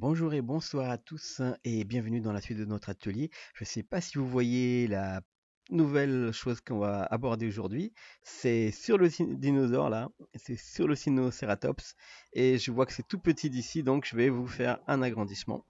Bonjour et bonsoir à tous et bienvenue dans la suite de notre atelier. Je ne sais pas si vous voyez la nouvelle chose qu'on va aborder aujourd'hui. C'est sur le dinosaure là, c'est sur le Sinoceratops et je vois que c'est tout petit d'ici donc je vais vous faire un agrandissement.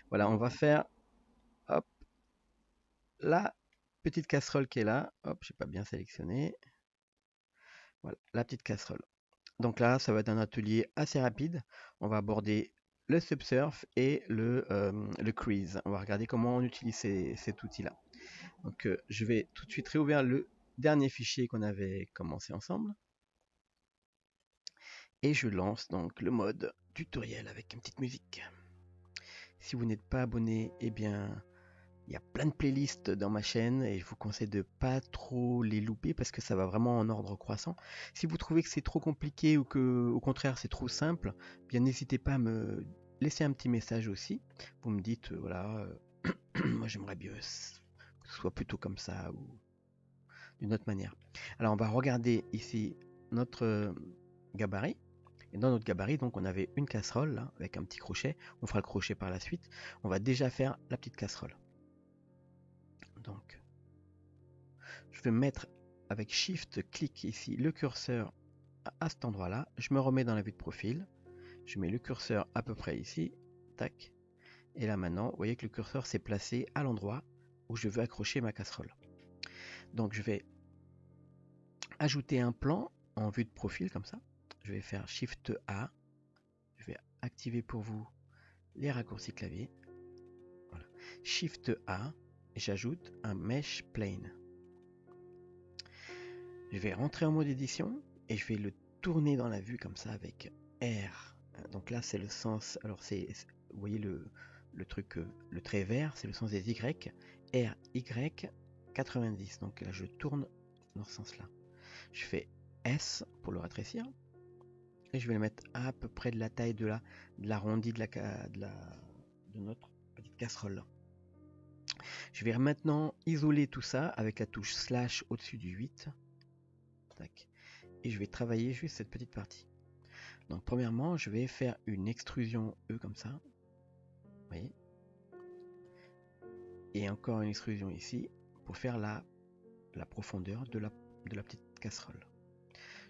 Voilà, on va faire hop, la petite casserole qui est là. Hop, j'ai pas bien sélectionné. Voilà, la petite casserole. Donc là, ça va être un atelier assez rapide. On va aborder le subsurf et le crease. On va regarder comment on utilise cet outil-là. Donc je vais tout de suite réouvrir le dernier fichier qu'on avait commencé ensemble. Et je lance donc le mode tutoriel avec une petite musique. Si vous n'êtes pas abonné, eh bien, il y a plein de playlists dans ma chaîne et je vous conseille de pas trop les louper parce que ça va vraiment en ordre croissant. Si vous trouvez que c'est trop compliqué ou que au contraire c'est trop simple, bien n'hésitez pas à me laisser un petit message aussi. Vous me dites voilà, moi j'aimerais bien que ce soit plutôt comme ça ou d'une autre manière. Alors on va regarder ici notre gabarit. Et dans notre gabarit, donc on avait une casserole là, avec un petit crochet. On fera le crochet par la suite. On va déjà faire la petite casserole. Donc je vais mettre avec Shift, clic ici, le curseur à cet endroit-là. Je me remets dans la vue de profil. Je mets le curseur à peu près ici. Tac. Et là maintenant, vous voyez que le curseur s'est placé à l'endroit où je veux accrocher ma casserole. Donc je vais ajouter un plan en vue de profil comme ça. Je vais faire Shift A. Je vais activer pour vous les raccourcis clavier. Voilà. Shift A. J'ajoute un Mesh Plane. Je vais rentrer en mode édition et je vais le tourner dans la vue comme ça avec R. Donc là c'est le sens, alors vous voyez le truc, le trait vert, c'est le sens des Y. R, Y, 90. Donc là je tourne dans ce sens-là. Je fais S pour le rétrécir. Et je vais le mettre à peu près de la taille de l'arrondi de notre petite casserole. Je vais maintenant isoler tout ça avec la touche slash au-dessus du 8. Tac. Et je vais travailler juste cette petite partie. Donc premièrement, je vais faire une extrusion E comme ça. Vous voyez. Et encore une extrusion ici pour faire la profondeur de la petite casserole.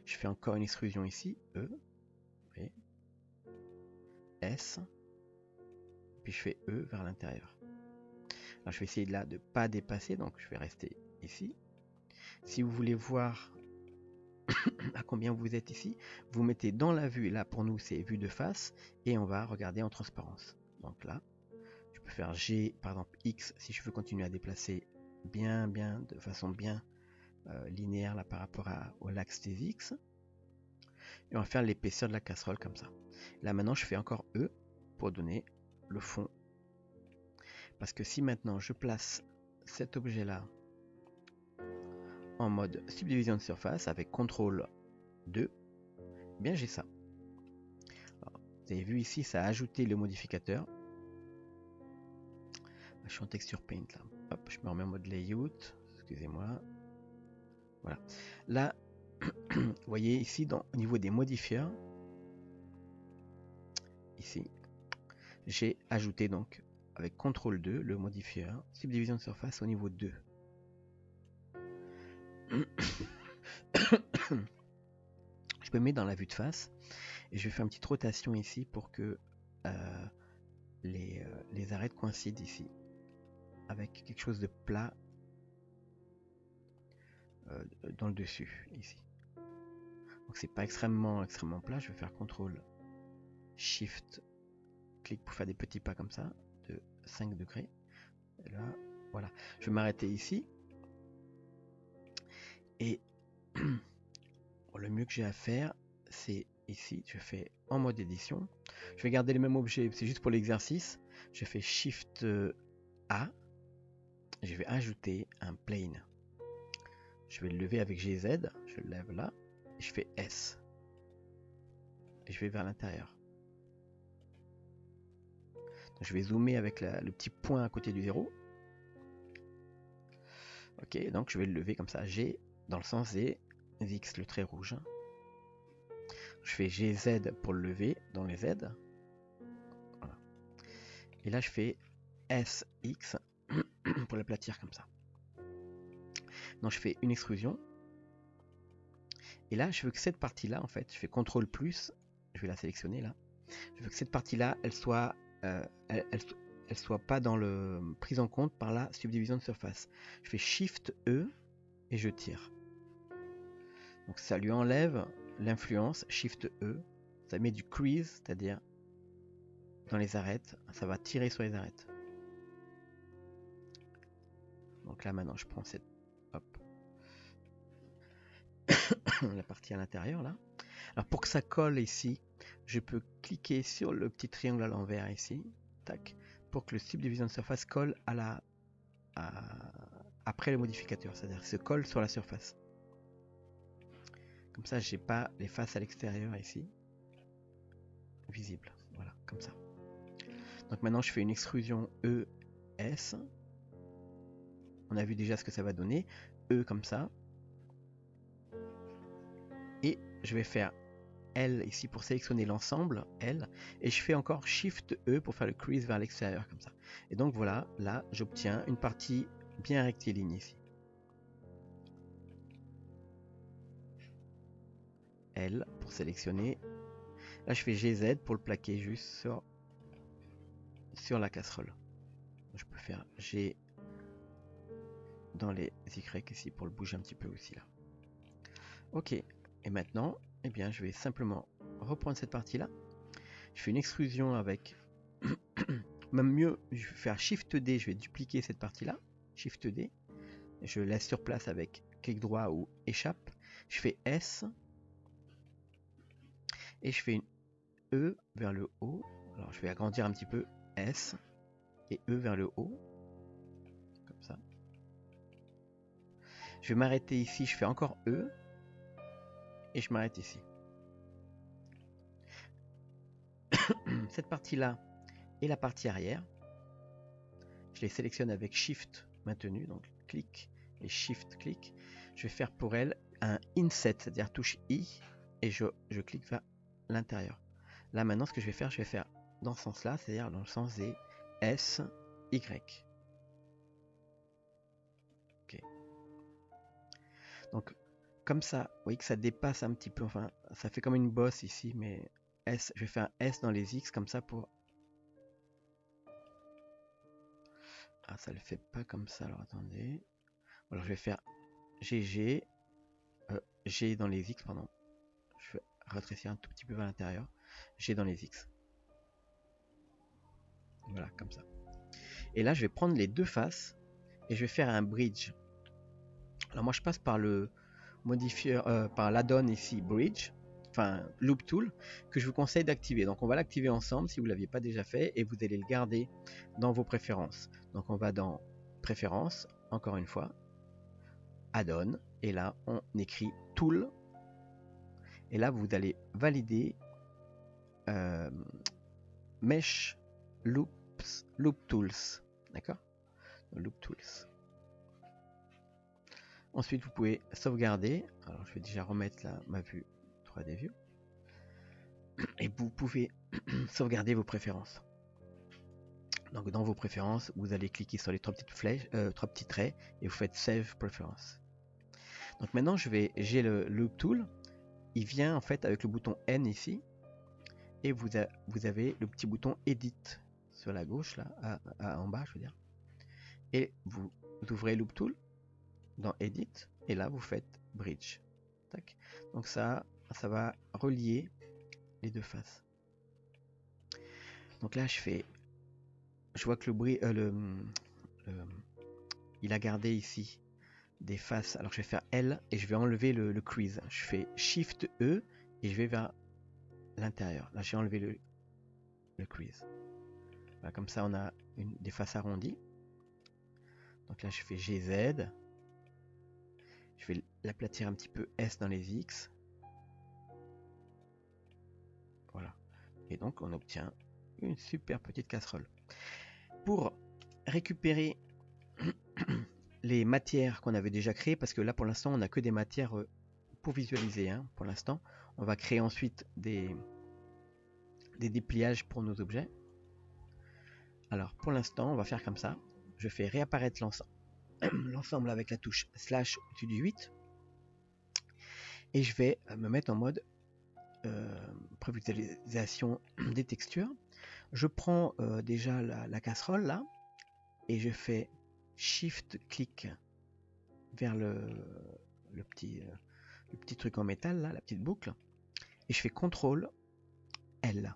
Je fais encore une extrusion ici, E. Vous voyez. S. Puis je fais E vers l'intérieur. Alors je vais essayer là de ne pas dépasser, donc je vais rester ici. Si vous voulez voir à combien vous êtes ici, vous mettez dans la vue, là pour nous c'est vue de face, et on va regarder en transparence. Donc là, je peux faire G, par exemple X, si je veux continuer à déplacer de façon bien linéaire là par rapport au l'axe des X. Et on va faire l'épaisseur de la casserole comme ça. Là maintenant je fais encore E pour donner le fond. Parce que si maintenant je place cet objet là en mode subdivision de surface avec CTRL 2, eh bien j'ai ça. Alors, vous avez vu ici, ça a ajouté le modificateur. Je suis en texture paint là. Hop, je me remets en mode layout. Excusez-moi. Voilà. Là, vous voyez ici, au niveau des modifieurs, ici, j'ai ajouté donc avec CTRL 2 le modifieur subdivision de surface au niveau 2. Je me mets dans la vue de face et je vais faire une petite rotation ici pour que les arêtes coïncident ici avec quelque chose de plat dans le dessus ici. Donc c'est pas extrêmement plat. Je vais faire CTRL Shift clic pour faire des petits pas comme ça de 5 degrés. Et là, voilà. Je vais m'arrêter ici. Et le mieux que j'ai à faire, c'est ici. Je fais en mode édition. Je vais garder les mêmes objets. C'est juste pour l'exercice. Je fais Shift A. Je vais ajouter un plane. Je vais le lever avec GZ. Je le lève là. Et je fais S. Et je vais vers l'intérieur. Je vais zoomer avec le petit point à côté du 0. Ok, donc je vais le lever comme ça. G dans le sens des X, le trait rouge. Je fais GZ pour le lever dans les Z. Voilà. Et là je fais SX pour l'aplatir comme ça. Donc je fais une extrusion. Et là je veux que cette partie là en fait, je fais CTRL plus, je vais la sélectionner là. Je veux que cette partie là elle soit elle soit pas dans le prise en compte par la subdivision de surface. Je fais Shift E et je tire. Donc ça lui enlève l'influence, Shift E, ça met du crease, c'est-à-dire dans les arêtes, ça va tirer sur les arêtes. Donc là maintenant je prends cette, hop, la partie à l'intérieur là. Alors pour que ça colle ici, je peux cliquer sur le petit triangle à l'envers ici, tac, pour que le subdivision de surface colle après le modificateur, c'est-à-dire se colle sur la surface. Comme ça, j'ai pas les faces à l'extérieur ici visibles. Voilà, comme ça. Donc maintenant, je fais une extrusion ES. On a vu déjà ce que ça va donner. E comme ça. Et je vais faire L ici pour sélectionner l'ensemble, L. Et je fais encore Shift E pour faire le crease vers l'extérieur comme ça. Et donc voilà, là, j'obtiens une partie bien rectiligne ici. L pour sélectionner. Là, je fais GZ pour le plaquer juste sur la casserole. Je peux faire G dans les Y ici pour le bouger un petit peu aussi là. Ok, et maintenant, eh bien, je vais simplement reprendre cette partie-là. Je fais une extrusion avec, même mieux, je vais faire Shift D, je vais dupliquer cette partie-là, Shift D, je laisse sur place avec clic droit ou échappe. Je fais S et je fais une E vers le haut. Alors je vais agrandir un petit peu S et E vers le haut, comme ça. Je vais m'arrêter ici, je fais encore E et je m'arrête ici. Cette partie-là et la partie arrière, je les sélectionne avec Shift maintenu, donc clic et Shift clic. Je vais faire pour elle un inset, c'est-à-dire touche I, et je clique vers l'intérieur. Là maintenant, ce que je vais faire dans ce sens-là, c'est-à-dire dans le sens des S, Y. Ok. Donc comme ça, vous voyez que ça dépasse un petit peu, enfin, ça fait comme une bosse ici, mais S, je vais faire un S dans les X comme ça pour... Ah, ça le fait pas comme ça, alors attendez. Alors je vais faire GG, G dans les X, pardon. Je vais rétrécir un tout petit peu vers l'intérieur. G dans les X. Voilà, comme ça. Et là, je vais prendre les deux faces et je vais faire un bridge. Alors moi, je passe par le modifieur, par l'add-on ici, bridge, enfin loop tool, que je vous conseille d'activer. Donc on va l'activer ensemble si vous ne l'aviez pas déjà fait et vous allez le garder dans vos préférences. Donc on va dans préférences, encore une fois, add-on, et là on écrit tool. Et là, vous allez valider Mesh Loop Tools. D'accord? Loop Tools. Ensuite, vous pouvez sauvegarder. Alors, je vais déjà remettre ma vue 3D View. Et vous pouvez sauvegarder vos préférences. Donc, dans vos préférences, vous allez cliquer sur les trois petites flèches, trois petits traits, et vous faites Save Preference. Donc maintenant, j'ai le Loop Tool. Il vient en fait avec le bouton N ici. Et vous avez le petit bouton Edit sur la gauche, là, en bas, je veux dire. Et vous ouvrez Loop Tool dans Edit, et là, vous faites Bridge. Tac. Donc ça va relier les deux faces. Donc là, je vois que il a gardé ici des faces. Alors je vais faire L et je vais enlever le crease. Je fais Shift E et je vais vers l'intérieur. Là, j'ai enlevé le crease. Voilà, comme ça, on a des faces arrondies. Donc là, je fais GZ. Je vais l'aplatir un petit peu S dans les X. Voilà. Et donc, on obtient une super petite casserole. Pour récupérer les matières qu'on avait déjà créées, parce que là, pour l'instant, on n'a que des matières pour visualiser. Hein, pour l'instant, on va créer ensuite des dépliages pour nos objets. Alors pour l'instant, on va faire comme ça. Je fais réapparaître l'ensemble avec la touche slash au-dessus du 8. Et je vais me mettre en mode prévisualisation des textures. Je prends déjà la casserole là et je fais Shift clic vers le petit truc en métal là, la petite boucle, et je fais CTRL L.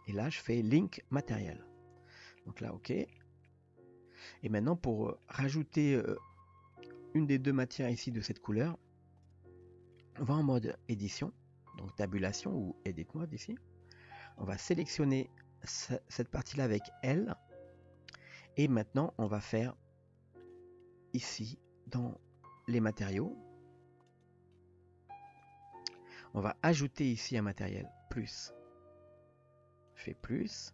Et là je fais Link matériel. Donc là OK. Et maintenant pour rajouter une des deux matières ici de cette couleur, on va en mode édition, donc tabulation ou edit mode ici. On va sélectionner cette partie là avec L. Et maintenant on va faire ici dans les matériaux, on va ajouter ici un matériel plus. Je fais plus.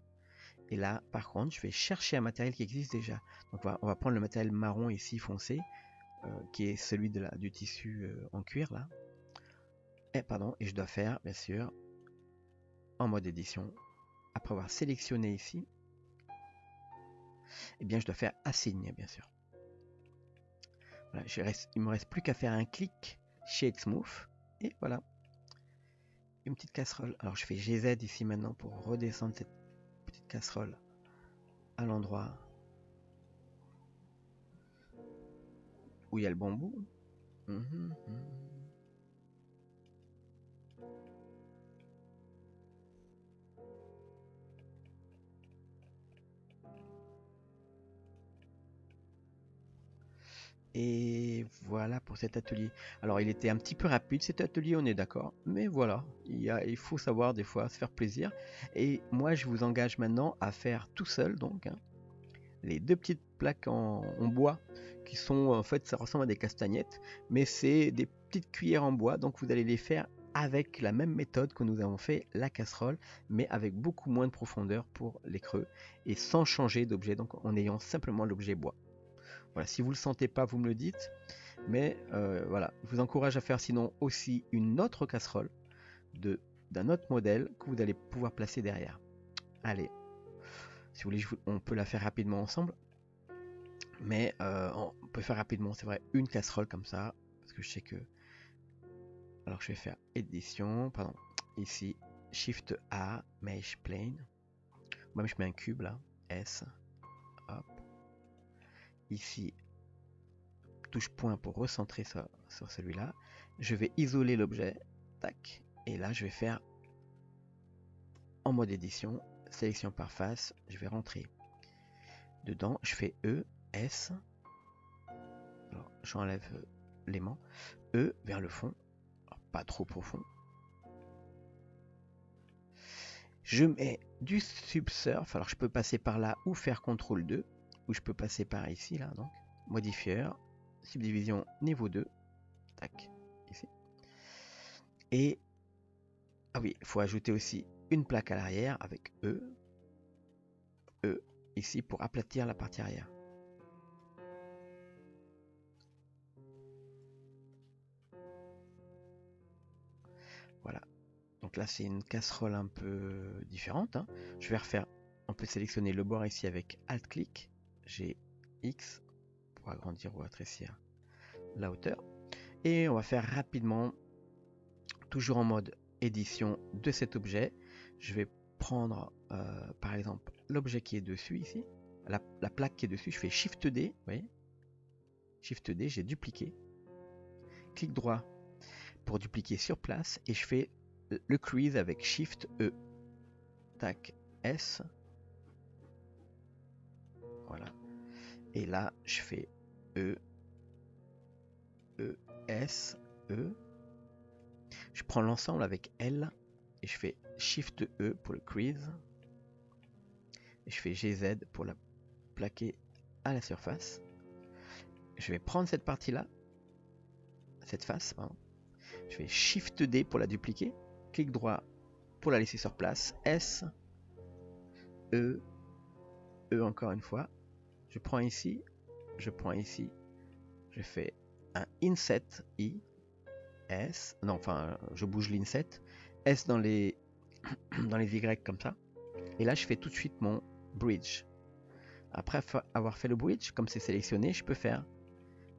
Et là, par contre, je vais chercher un matériel qui existe déjà. Donc on va prendre le matériel marron ici foncé, qui est celui du tissu en cuir là. Et je dois faire, bien sûr, en mode édition, après avoir sélectionné ici, eh bien je dois faire assigner, bien sûr. Voilà, il me reste plus qu'à faire un clic, Shade Smooth, et voilà. Une petite casserole. Alors je fais GZ ici maintenant pour redescendre cette petite casserole à l'endroit où il y a le bambou. Et voilà pour cet atelier. Alors il était un petit peu rapide cet atelier, on est d'accord, mais voilà, il faut savoir des fois se faire plaisir. Et moi je vous engage maintenant à faire tout seul donc les deux petites plaques en bois qui sont en fait, ça ressemble à des castagnettes, mais c'est des petites cuillères en bois, donc vous allez les faire avec la même méthode que nous avons fait la casserole, mais avec beaucoup moins de profondeur pour les creux et sans changer d'objet, donc en ayant simplement l'objet bois. Voilà, si vous ne le sentez pas, vous me le dites. Mais voilà, je vous encourage à faire sinon aussi une autre casserole d'un autre modèle que vous allez pouvoir placer derrière. Allez, si vous voulez, on peut la faire rapidement ensemble. Mais on peut faire rapidement, c'est vrai, une casserole comme ça. Parce que je sais que... Alors je vais faire édition, pardon, ici, Shift A, Mesh Plane. Moi je mets un cube là, S, hop. Ici, touche point pour recentrer ça sur celui-là. Je vais isoler l'objet, tac, et là je vais faire en mode édition, sélection par face, je vais rentrer dedans, je fais E, S, alors j'enlève l'aimant, E vers le fond, alors, pas trop profond. Je mets du subsurf, alors je peux passer par là ou faire CTRL 2, ou je peux passer par ici, là, donc, modifieur, subdivision niveau 2, tac, ici. Et, ah oui, il faut ajouter aussi une plaque à l'arrière avec E, ici pour aplatir la partie arrière. Voilà. Donc là, c'est une casserole un peu différente. Hein. Je vais refaire. On peut sélectionner le bord ici avec Alt-clic. J'ai X pour agrandir ou rétrécir la hauteur. Et on va faire rapidement, toujours en mode édition de cet objet. Je vais prendre, par exemple, l'objet qui est dessus ici. La plaque qui est dessus. Je fais Shift D. Vous voyez, Shift D, j'ai dupliqué. Clic droit pour dupliquer sur place. Et je fais le crease avec Shift E. Tac, S. Voilà. Et là, je fais E, E, S, E. Je prends l'ensemble avec L et je fais Shift E pour le crease. Et je fais GZ pour la plaquer à la surface. Je vais prendre cette partie-là, cette face, pardon. Je fais Shift D pour la dupliquer. Clic droit pour la laisser sur place. S, E, E encore une fois. Je prends ici, je fais un Inset I, S, non, enfin, je bouge l'inset, S dans les Y comme ça, et là je fais tout de suite mon bridge. Après avoir fait le bridge, comme c'est sélectionné, je peux faire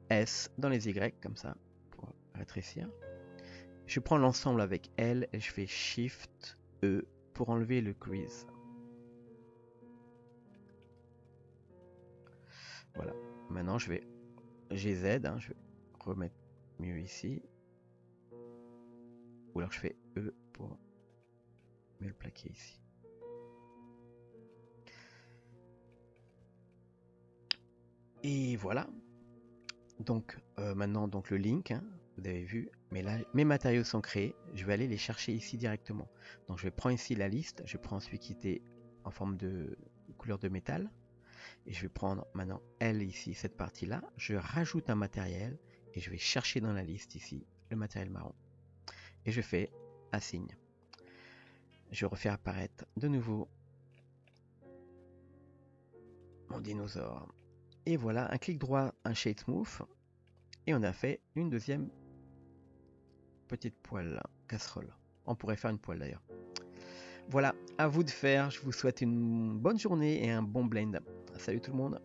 S dans les Y, comme ça, pour rétrécir. Je prends l'ensemble avec L et je fais Shift E pour enlever le crease. Voilà. Maintenant, j'ai Z, hein, je vais remettre mieux ici. Ou alors je fais E pour mieux le plaquer ici. Et voilà. Donc maintenant donc le link, hein, vous avez vu, mais là mes matériaux sont créés, je vais aller les chercher ici directement. Donc je vais prendre ici la liste, je prends celui qui était en forme de couleur de métal, et je vais prendre maintenant L ici, cette partie-là, je rajoute un matériel, et je vais chercher dans la liste ici le matériel marron. Et je fais assign. Je refais apparaître de nouveau mon dinosaure. Et voilà, un clic droit, un shade smooth, et on a fait une deuxième petite poêle, casserole. On pourrait faire une poêle d'ailleurs. Voilà, à vous de faire. Je vous souhaite une bonne journée et un bon blend. Salut tout le monde.